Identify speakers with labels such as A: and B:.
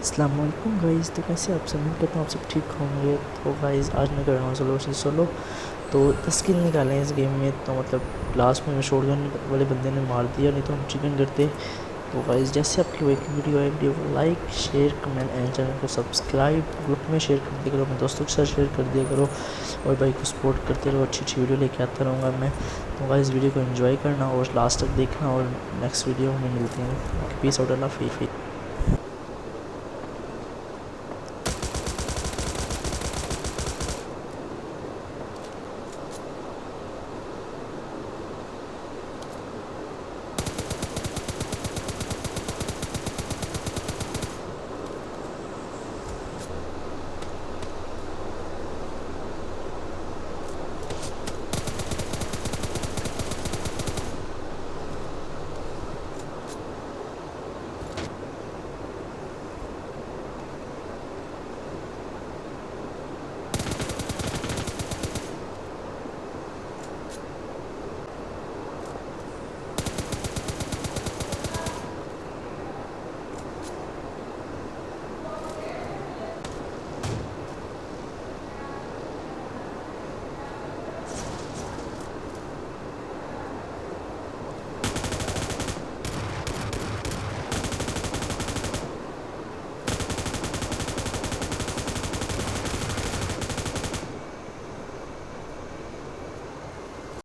A: अस्सलाम वालेकुम गाइस। तो कैसे आप सब? उम्मीद करता हूँ आप सब ठीक होंगे। तो गाइस आज मैं कर रहा हूँ सोलो। तो 10 किल निकाले हैं इस गेम में। तो मतलब लास्ट में शॉटगन वाले बंदे ने मार दिया, नहीं तो हम चिकन करते। तो गाइस जैसे आपकी वो एक वीडियो है, वीडियो को like share comment and channel को सब्सक्राइब, ग्रुप में शेयर कर दिया करो, अपने दोस्तों के साथ शेयर कर दिया करो और भाई को सपोर्ट करते रहो। अच्छी अच्छी वीडियो लेके आता रहूँगा मैं। तो गाइस वीडियो को एंजॉय करना और लास्ट तक देखना और नेक्स्ट वीडियो में मिलते हैं। पीस आउट, अल्लाह हाफिज़।